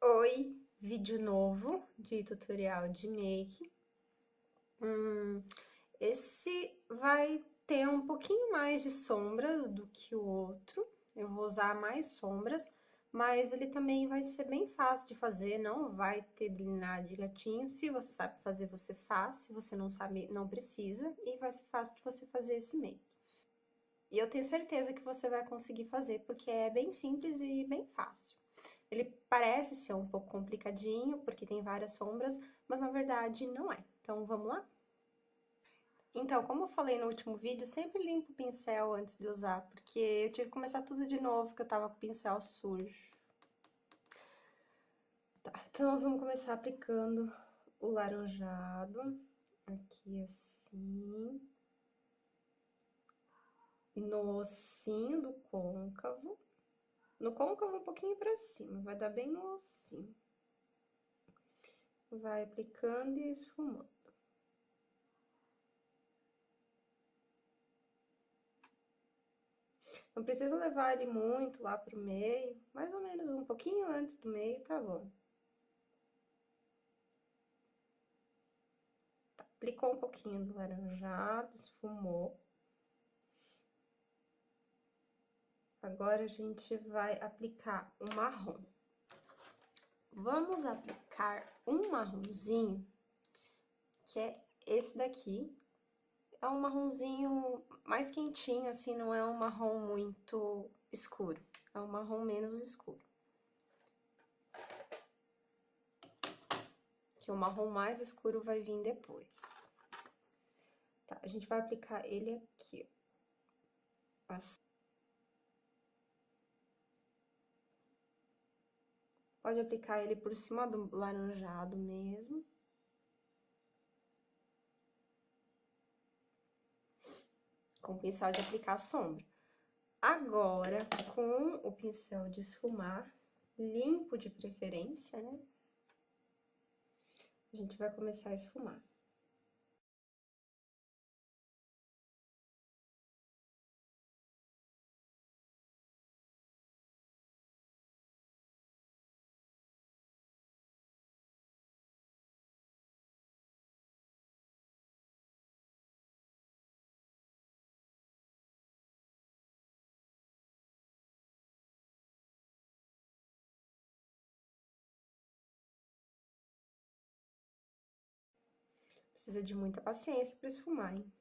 Oi, vídeo novo de tutorial de make. Esse vai ter um pouquinho mais de sombras do que o outro. Eu vou usar mais sombras, mas ele também vai ser bem fácil de fazer, não vai ter delineado de gatinho. Se você sabe fazer, você faz. Se você não sabe, não precisa. E vai ser fácil de você fazer esse make. E eu tenho certeza que você vai conseguir fazer, porque é bem simples e bem fácil. Ele parece ser um pouco complicadinho, porque tem várias sombras, mas na verdade não é. Então, vamos lá? Então, como eu falei no último vídeo, sempre limpo o pincel antes de usar, porque eu tive que começar tudo de novo, porque eu tava com o pincel sujo. Tá, então vamos começar aplicando o laranjado, aqui assim, no ossinho do côncavo. No côncavo um pouquinho pra cima, vai dar bem no ossinho. Vai aplicando e esfumando. Não precisa levar ele muito lá pro meio, mais ou menos um pouquinho antes do meio, tá bom. Tá, aplicou um pouquinho do laranjado, esfumou. Agora, a gente vai aplicar o marrom. Vamos aplicar um marronzinho, que é esse daqui. É um marronzinho mais quentinho, assim, não é um marrom muito escuro. É um marrom menos escuro. Que o marrom mais escuro vai vir depois. Tá, a gente vai aplicar ele aqui, ó. Pode aplicar ele por cima do laranjado mesmo. Com o pincel de aplicar sombra. Agora, com o pincel de esfumar, limpo de preferência, né? A gente vai começar a esfumar. Precisa de muita paciência para esfumar, hein?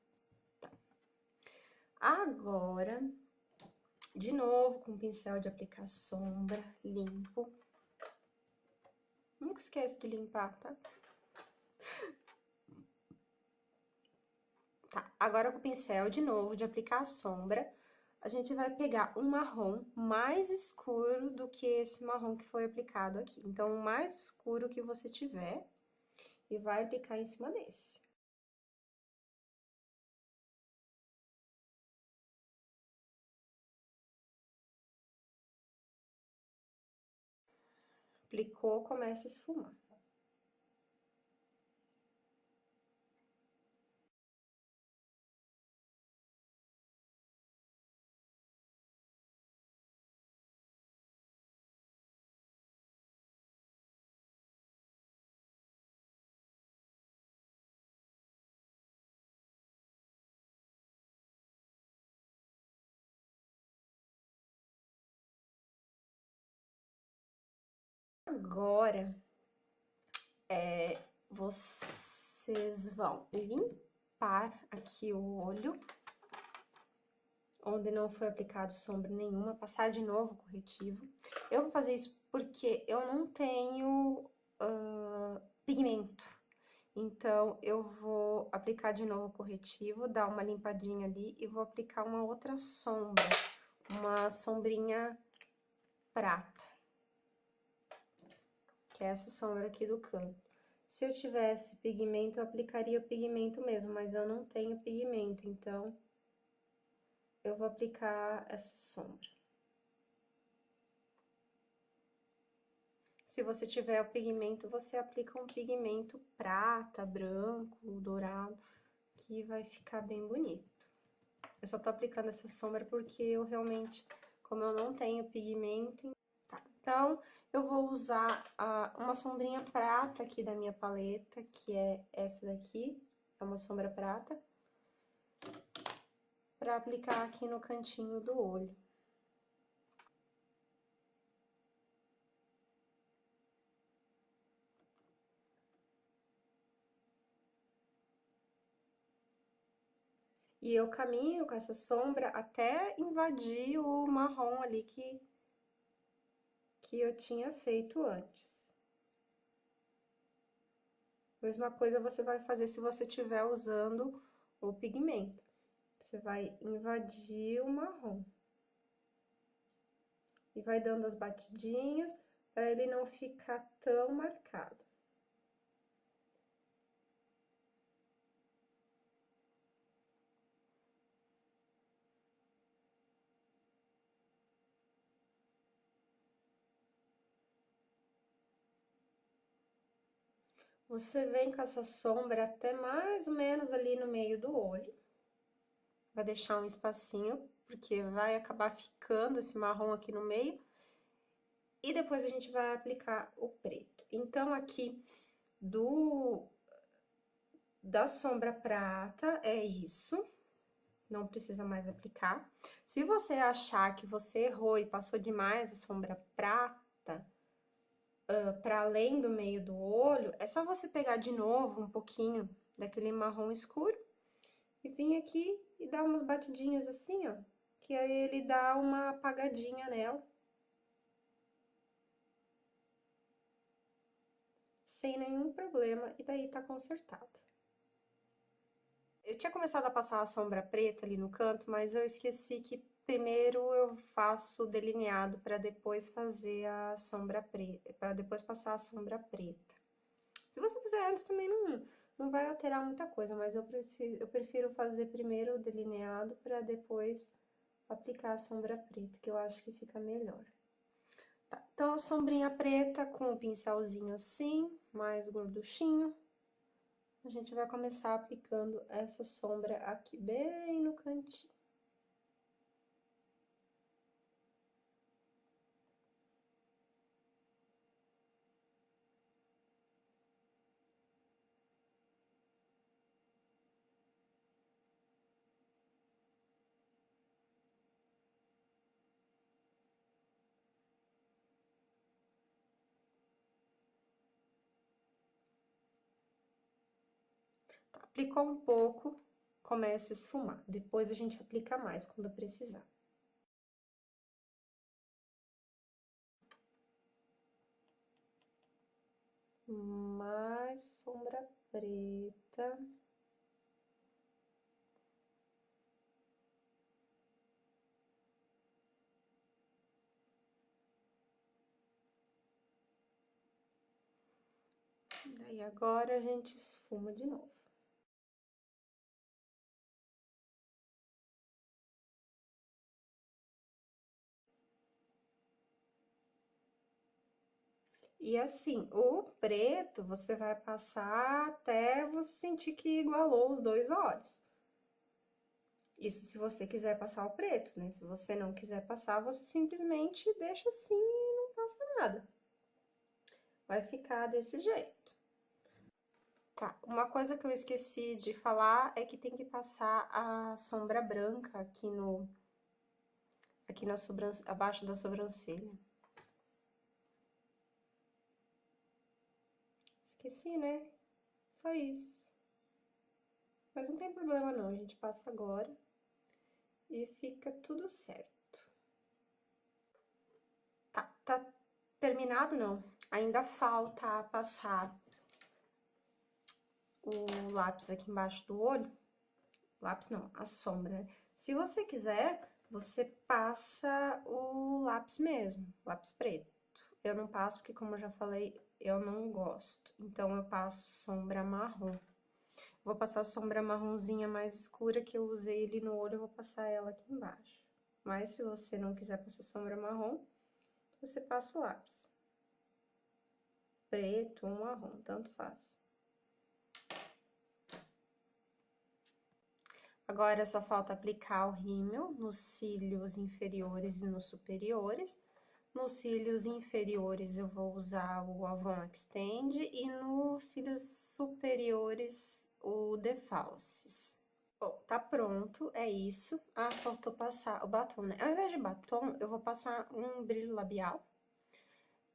Tá. Agora, de novo, com o pincel de aplicar sombra, limpo. Nunca esquece de limpar, tá? Tá, agora com o pincel, de novo, de aplicar a sombra, a gente vai pegar um marrom mais escuro do que esse marrom que foi aplicado aqui. Então, o mais escuro que você tiver, e vai aplicar em cima desse. Aplicou, começa a esfumar. Agora, vocês vão limpar aqui o olho, onde não foi aplicado sombra nenhuma, passar de novo o corretivo. Eu vou fazer isso porque eu não tenho pigmento. Então, eu vou aplicar de novo o corretivo, dar uma limpadinha ali e vou aplicar uma outra sombra, uma sombrinha prata. Que é essa sombra aqui do canto. Se eu tivesse pigmento, eu aplicaria o pigmento mesmo, mas eu não tenho pigmento, então eu vou aplicar essa sombra. Se você tiver o pigmento, você aplica um pigmento prata, branco, dourado, que vai ficar bem bonito. Eu só tô aplicando essa sombra porque eu realmente, como eu não tenho pigmento, tá. Então, eu vou usar uma sombrinha prata aqui da minha paleta, que é essa daqui, é uma sombra prata, pra aplicar aqui no cantinho do olho. E eu caminho com essa sombra até invadir o marrom ali que eu tinha feito antes. Mesma coisa você vai fazer se você estiver usando o pigmento. Você vai invadir o marrom. E vai dando as batidinhas para ele não ficar tão marcado. Você vem com essa sombra até mais ou menos ali no meio do olho. Vai deixar um espacinho, porque vai acabar ficando esse marrom aqui no meio. E depois a gente vai aplicar o preto. Então, aqui da sombra prata é isso. Não precisa mais aplicar. Se você achar que você errou e passou demais a sombra prata, para além do meio do olho, é só você pegar de novo um pouquinho daquele marrom escuro e vir aqui e dar umas batidinhas assim, ó, que aí ele dá uma apagadinha nela. Sem nenhum problema, e daí tá consertado. Eu tinha começado a passar a sombra preta ali no canto, mas eu esqueci que primeiro eu faço o delineado para depois fazer a sombra preta, para depois passar a sombra preta. Se você fizer antes também não vai alterar muita coisa, mas eu prefiro fazer primeiro o delineado para depois aplicar a sombra preta, que eu acho que fica melhor. Tá, então a sombrinha preta com o pincelzinho assim, mais gorduchinho. A gente vai começar aplicando essa sombra aqui bem no cantinho. Aplicou um pouco, começa a esfumar. Depois a gente aplica mais quando precisar. Mais sombra preta. Daí agora a gente esfuma de novo. E assim, o preto você vai passar até você sentir que igualou os dois olhos. Isso se você quiser passar o preto, né? Se você não quiser passar, você simplesmente deixa assim e não passa nada. Vai ficar desse jeito. Tá, uma coisa que eu esqueci de falar é que tem que passar a sombra branca aqui abaixo da sobrancelha. Esqueci, né? Só isso. Mas não tem problema não, a gente passa agora e fica tudo certo. Tá terminado não? Ainda falta passar o lápis aqui embaixo do olho. Lápis não, a sombra, né? Se você quiser, você passa o lápis mesmo, lápis preto. Eu não passo porque, como eu já falei, eu não gosto. Então, eu passo sombra marrom. Vou passar a sombra marronzinha mais escura que eu usei ali no olho, eu vou passar ela aqui embaixo. Mas, se você não quiser passar sombra marrom, você passa o lápis. Preto ou marrom, tanto faz. Agora, só falta aplicar o rímel nos cílios inferiores e nos superiores. Nos cílios inferiores eu vou usar o Avon Extend e nos cílios superiores o The Falsies. Bom, tá pronto, é isso. Ah, faltou passar o batom, né? Ao invés de batom, eu vou passar um brilho labial.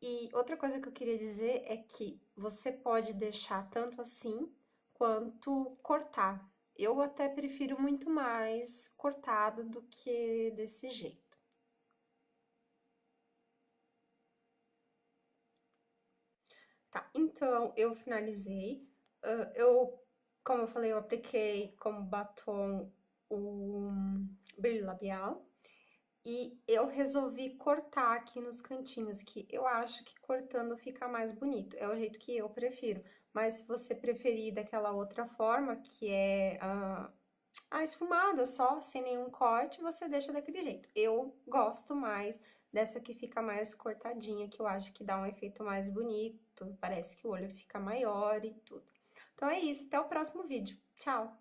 E outra coisa que eu queria dizer é que você pode deixar tanto assim, quanto cortar. Eu até prefiro muito mais cortado do que desse jeito. Tá, então eu finalizei. Como eu falei, eu apliquei como batom o brilho labial. E eu resolvi cortar aqui nos cantinhos, que eu acho que cortando fica mais bonito. É o jeito que eu prefiro. Mas se você preferir daquela outra forma, que é a esfumada só, sem nenhum corte, você deixa daquele jeito. Eu gosto mais dessa que fica mais cortadinha, que eu acho que dá um efeito mais bonito, parece que o olho fica maior e tudo. Então é isso, até o próximo vídeo. Tchau!